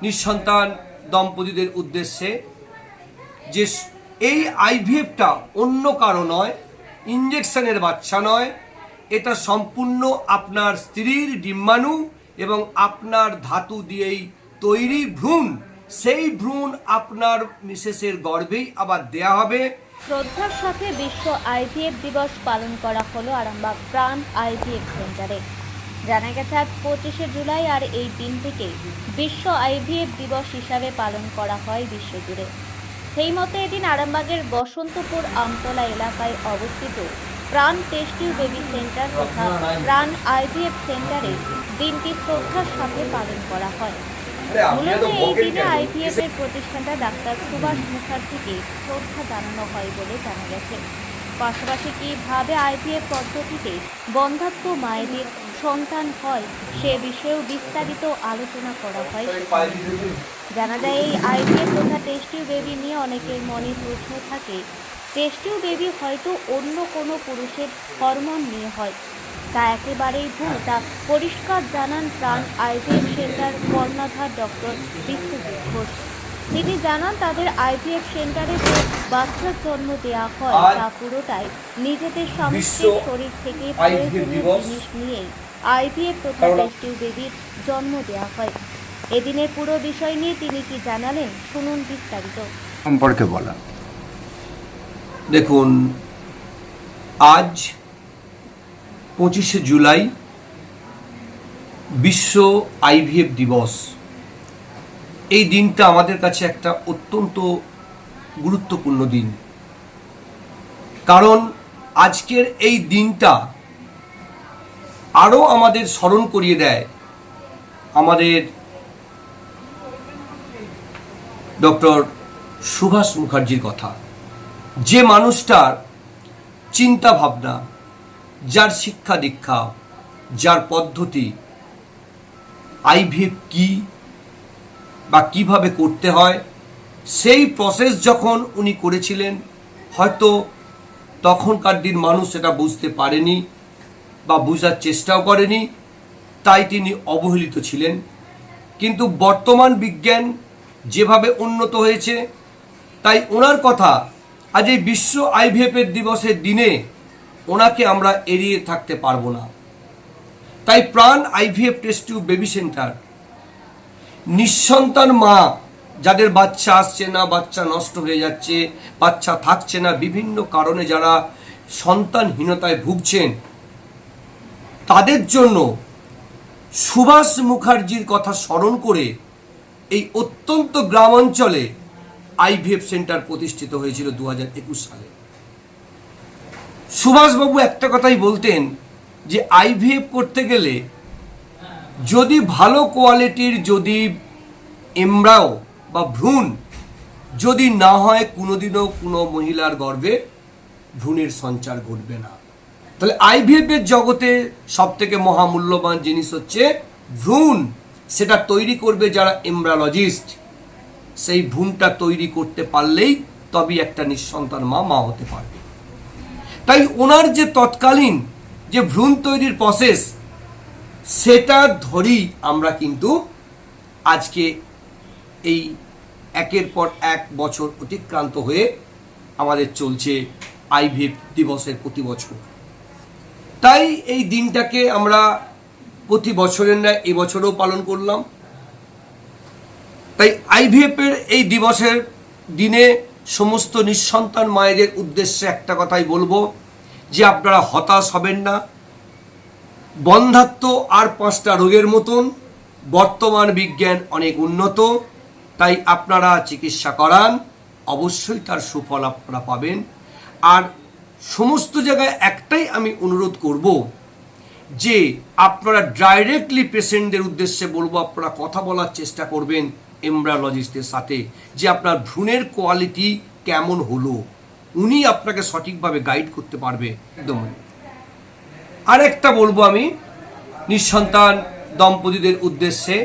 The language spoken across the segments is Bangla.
নিঃসন্তান দম্পতিদের উদ্দেশ্যে যে এই আইভিএফটা অন্য কারো নয়, ইঞ্জেকশনের বাচ্চা নয়, এটা সম্পূর্ণ আপনার স্ত্রীর ডিম্বাণু এবং আপনার ধাতু দিয়েই তৈরি ভ্রূণ। সেই ভ্রূণ আপনার মিসেসের গর্ভেই আবার দেয়া হবে। শ্রদ্ধার সাথে বিশ্ব আইভিএফ দিবস পালন করা হলো আরামবাগ প্রাণ আইভিএফ সেন্টারে। জানা গেছে আজ 25শে জুলাই, আর এই দিনটিকে বিশ্ব আইভিএফ দিবস হিসাবে পালন করা হয় বিশ্বজুড়ে। সেই মতো এদিন আরামবাগের বসন্তপুর আমতলা এলাকায় অবস্থিত প্রাণ টেস্টিউ বেবি সেন্টার তথা প্রাণ আইভিএফ সেন্টারে দিনটি শ্রদ্ধার সাথে পালন করা হয়। মূলত এই দিনে আইভিএফ এর প্রতিষ্ঠাতা ডাক্তার সুভাষ মুখার্জিকে শ্রদ্ধা জানানো হয় বলে জানা গেছে। পাশাপাশি কিভাবে আইভিএফ পদ্ধতিতে বন্ধাত্ম মায়েদের সন্তান হয় সে বিষয়েও বিস্তারিত আলোচনা করা হয়। জানা যায় এই আইভিএফ তথা টেস্টিউ বেবি নিয়ে অনেকের মনে প্রশ্ন থাকে, টেস্টিউ বেবি হয়তো অন্য কোনো পুরুষের হরমোন নিয়ে হয়। তা একেবারেই ভুল, তা পরিষ্কার জানান প্রাণ আইভিএফ সেন্টার কর্ণধার ডক্টর বিশ্বজিৎ ঘোষ। তিনি জানান তাদের আইভিএফ সেন্টারে যে বাচ্চার জন্ম দেওয়া হয় তা পুরোটাই নিজেদের স্বামীর শরীর থেকে প্রয়োজনীয় জিনিস নিয়েই আইভিএফ তথা টেস্টিউ বেবির জন্ম দেওয়া হয়। এদিনের পুরো বিষয় নিয়ে তিনি কি জানালেন শুনুন বিস্তারিত। সম্পর্কে বলা, দেখুন আজ 25শে জুলাই বিশ্ব আইভিএফ দিবস। এই দিনটা আমাদের কাছে একটা অত্যন্ত গুরুত্বপূর্ণ দিন, কারণ আজকের এই দিনটা আরও আমাদের স্মরণ করিয়ে দেয় আমাদের ডক্টর সুভাষ মুখার্জির কথা। যে মানুষটার চিন্তা ভাবনা, যার শিক্ষা দীক্ষা, যার পদ্ধতি, আইভিএফ কি বা কিভাবে করতে হয়, সেই প্রসেস যখন উনি করেছিলেন, হয়তো তখনকার দিন মানুষ সেটা বুঝতে পারেনি বা বোঝার চেষ্টাও করেনি, তাই তিনি অবহেলিত ছিলেন। কিন্তু বর্তমান বিজ্ঞান যেভাবে উন্নত হয়েছে, তাই ওনার কথা আজ এই বিশ্ব আইভিএফের দিবসের দিনে ওনাকে আমরা এড়িয়ে থাকতে পারবো না। তাই প্রাণ আইভিএফ টেস্টিউ বেবি সেন্টার নিঃসন্তান মা যাদের বাচ্চা আসছে না, বাচ্চা নষ্ট হয়ে যাচ্ছে, বাচ্চা থাকছে না, বিভিন্ন কারণে যারা সন্তানহীনতায় ভুগছেন, তাদের জন্য সুভাষ মুখার্জির কথা স্মরণ করে এই অত্যন্ত গ্রামাঞ্চলে আইভিএফ সেন্টার প্রতিষ্ঠিত হয়েছিল 2021 সালে। সুভাষবাবু একটা কথাই বলতেন যে আইভিএফ করতে গেলে যদি ভালো কোয়ালিটির যদি এমব্রায়ো বা ভ্রূণ যদি না হয়, কোনোদিনও কোনো মহিলার গর্ভে ভ্রূণের সঞ্চার ঘটবে না। তাহলে আইভিএফ এর জগতে সব থেকে মহামূল্যবান জিনিস হচ্ছে ভ্রূণ। সেটা তৈরি করবে যারা এমব্রায়োলজিস্ট। সেই ভ্রূণটা তৈরি করতে পারলেই তবেই একটা নিঃসন্তান মা হতে পারবে। তাই ওনার যে তৎকালীন যে ভ্রূণ তৈরির প্রসেস, সেটা ধরেই আমরা কিন্তু আজকে এই একের পর এক বছর অতিক্রান্ত হয়ে আমাদের চলছে আইভিএফ দিবসের প্রতি বছর। তাই এই দিনটাকে আমরা প্রতি বছরের ন্যায় এবছরও পালন করলাম। তাই আইভিএফ এর এই দিবসের দিনে সমস্ত নিঃসন্তান মায়েদের উদ্দেশ্যে একটা কথাই বলবো যে আপনারা হতাশ হবেন না। বন্ধাত্ম আর 5টা রোগের মতন বর্তমান বিজ্ঞান অনেক উন্নত, তাই আপনারা চিকিৎসা করান, অবশ্যই তার সুফল আপনারা পাবেন। আর সমস্ত জায়গায় একটাই আমি অনুরোধ করব যে আপনারা ডাইরেক্টলি পেশেন্টদের উদ্দেশ্যে বলবো, আপনারা কথা বলার চেষ্টা করবেন এমব্রায়োলজিস্টের সাথে যে আপনার ভ্রূণের কোয়ালিটি কেমন হলো, উনি আপনাকে সঠিকভাবে গাইড করতে পারবে। একদম। আরেকটা বলবো আমি নিঃসন্তান দম্পতিদের উদ্দেশ্যে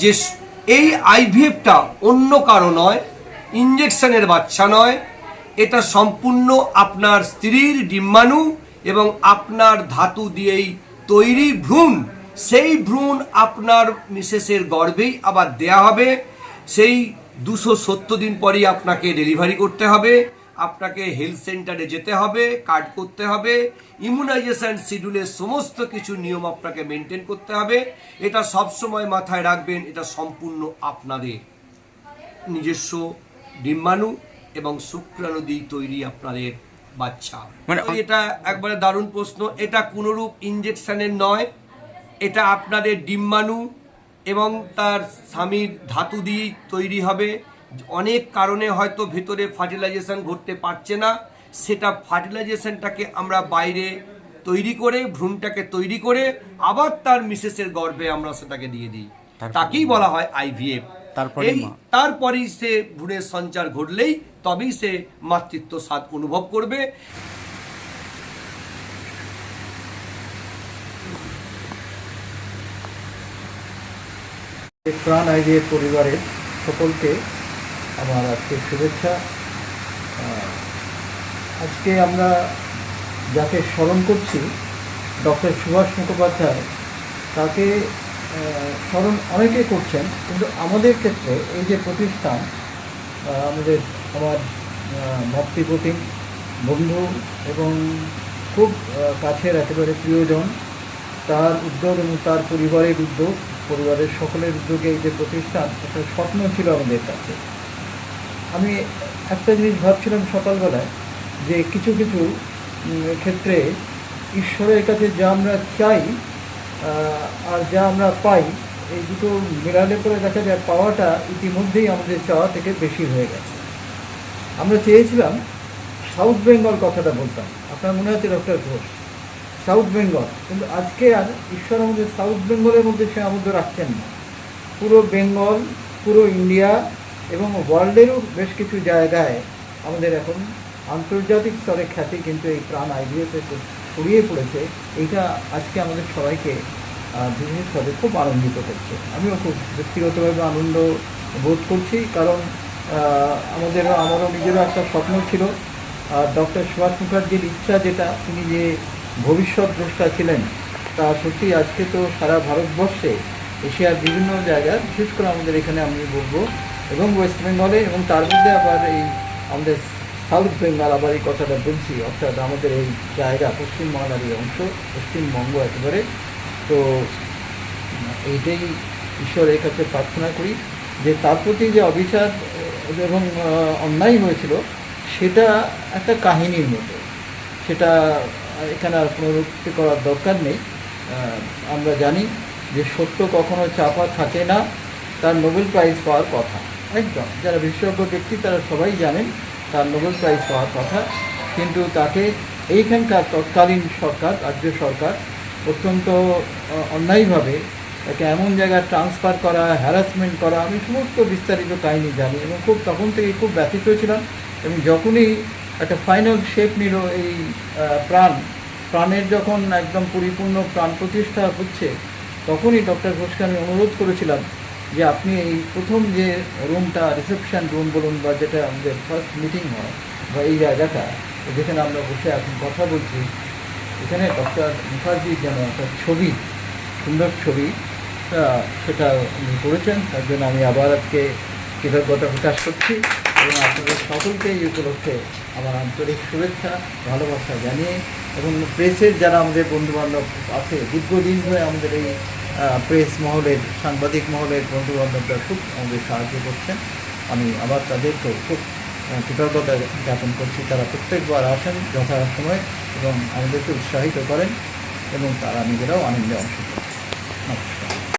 যে এই আইভিএফটা অন্য কারো নয়, ইঞ্জেকশনের বাচ্চা নয়, এটা সম্পূর্ণ আপনার স্ত্রীর ডিম্বাণু এবং আপনার ধাতু দিয়েই তৈরি ভ্রূণ। সেই ভ্রূণ আপনার মিসেসের গর্ভেই আবার দেয়া হবে। সেই 270 দিন পরেই আপনাকে ডেলিভারি করতে হবে, আপনাকে হেলথ সেন্টারে যেতে হবে, কার্ড করতে হবে, ইমিউনাইজেশন শিডিউলের সমস্ত কিছু নিয়ম আপনাকে মেনটেন করতে হবে। এটা সবসময় মাথায় রাখবেন, এটা সম্পূর্ণ আপনাদের নিজস্ব ডিম্বাণু এবং শুক্রাণু দিয়ে তৈরি আপনাদের বাচ্চা। মানে এটা একবারে দারুণ প্রশ্ন। এটা কোনোরূপ ইঞ্জেকশনের নয়, এটা আপনাদের ডিম্বাণু এবং তার স্বামীর ধাতু দিয়ে তৈরি হবে। অনেক কারণে হয়তো ভেতরে ফার্টিলাইজেশন ঘটতে পারছে না, সেটা ফার্টিলাইজেশনটাকে আমরা বাইরে তৈরি করে, ভ্রূণটাকে তৈরি করে আবার তার মিসেসের গর্ভে আমরা সেটাকে দিয়ে দিই। তাকেই বলা হয় আইভিএফ। তারপরেই সে ভ্রূণের সঞ্চার ঘটলেই তবেই সে মাতৃত্ব স্বাদ অনুভব করবে। প্রাণ আইভিএফ পরিবারের সকলকে আমার আজকে শুভেচ্ছা। আজকে আমরা যাকে স্মরণ করছি, ডক্টর সুভাষ মুখোপাধ্যায়, তাকে স্মরণ অনেকে করছেন, কিন্তু আমাদের ক্ষেত্রে এই যে প্রতিষ্ঠান, আমার ভক্তিপ্রতিম বন্ধু এবং খুব কাছের একেবারে প্রিয়জন, তার উদ্যোগ এবং তার পরিবারের উদ্যোগ, পরিবারের সকলের উদ্যোগে এই যে প্রতিষ্ঠান, একটা স্বপ্ন ছিল আমাদের কাছে। আমি একটা জিনিস ভাবছিলাম সকালবেলায়, যে কিছু কিছু ক্ষেত্রে ঈশ্বরের কাছে যা আমরা চাই আর যা আমরা পাই, এই দুটো মেলালে করে দেখা যায় পাওয়াটা ইতিমধ্যেই আমাদের চাওয়া থেকে বেশি হয়ে গেছে। আমরা চেয়েছিলাম সাউথ বেঙ্গল, কথাটা বলতাম, আপনার মনে আছে ডক্টর ঘোষ, সাউথ বেঙ্গল, কিন্তু আজকে আর ঈশ্বর আমাদের সাউথ বেঙ্গলের মধ্যে সে আবদ্ধ রাখছেন না। পুরো বেঙ্গল, পুরো ইন্ডিয়া এবং ওয়ার্ল্ডেরও বেশ কিছু জায়গায় আমাদের এখন আন্তর্জাতিক স্তরে খ্যাতি কিন্তু এই প্রাণ আইভিএফে ছড়িয়ে পড়েছে। এইটা আজকে আমাদের সবাইকে বিশেষভাবে খুব আনন্দিত করছে। আমিও খুব ব্যক্তিগতভাবে আনন্দ বোধ করছি, কারণ আমারও নিজেরও একটা স্বপ্ন ছিল। ডক্টর সুভাষ মুখার্জির ইচ্ছা যেটা, তিনি যে ভবিষ্যৎ দ্রষ্টা ছিলেন, তা সত্যি আজকে তো সারা ভারতবর্ষে, এশিয়ার বিভিন্ন জায়গায়, বিশেষ করে আমাদের এখানে আমি বলবো, এবং ওয়েস্ট বেঙ্গলে, এবং তার মধ্যে আবার এই আমাদের সাউথ বেঙ্গল, আবার এই কথাটা বলছি, অর্থাৎ আমাদের এই জায়গা পশ্চিমবাংলার এই অংশ, পশ্চিমবঙ্গ একেবারে। তো এইটাই ঈশ্বরের কাছে প্রার্থনা করি যে তার প্রতি যে অবিচার এবং অন্যায় হয়েছিল, সেটা একটা কাহিনীর মতো, সেটা এখানে আর পুনরুক্তি করার দরকার নেই। আমরা জানি যে সত্য কখনো চাপা থাকে না, তার নোবেল প্রাইজ পাওয়ার কথা, একদম যারা বিশেষজ্ঞ ব্যক্তি তারা সবাই জানেন তার নোবেল প্রাইজ পাওয়ার কথা, কিন্তু তাকে এইখানকার তৎকালীন সরকার, রাজ্য সরকার অত্যন্ত অন্যায়ভাবে তাকে এমন জায়গায় ট্রান্সফার করা, হ্যারাসমেন্ট করা, আমি সমস্ত বিস্তারিত কাহিনী জানি এবং খুব তখন থেকে খুব ব্যথিত ছিলাম। এবং যখনই একটা ফাইনাল শেপ নিল এই প্রাণের যখন একদম পরিপূর্ণ প্রাণ প্রতিষ্ঠা হচ্ছে, তখনই ডক্টর ঘোষকে আমি অনুরোধ করেছিলাম যে আপনি এই প্রথম যে রুমটা, রিসেপশন রুম বলুন, বা যেটা আমাদের ফার্স্ট মিটিং হয়, বা এই জায়গাটা যেখানে আমরা বসে এখন কথা বলছি, এখানে ডক্টর মুখার্জির যেন একটা ছবি, সুন্দর ছবি, সেটা উনি করেছেন। তার জন্য আমি আবার আজকে কৃতজ্ঞতা প্রকাশ করছি এবং আপনাদের সকলকে এই উপলক্ষে আমার আন্তরিক শুভেচ্ছা, ভালোবাসা জানিয়ে, এবং প্রেসের যারা আমাদের বন্ধুবান্ধব আছে, দীর্ঘদিন ধরে আমাদের এই প্রেস মহলের, সাংবাদিক মহলের বন্ধুবান্ধবরা খুব আমাদের সাহায্য করছেন, আমি আবার তাদেরকেও খুব কৃতজ্ঞতা জ্ঞাপন করছি। তারা প্রত্যেকবার আসেন যথাসময়ে এবং আমাদেরকে উৎসাহিত করেন এবং তারা নিজেরাও আনন্দে অংশগ্রহণ করেন।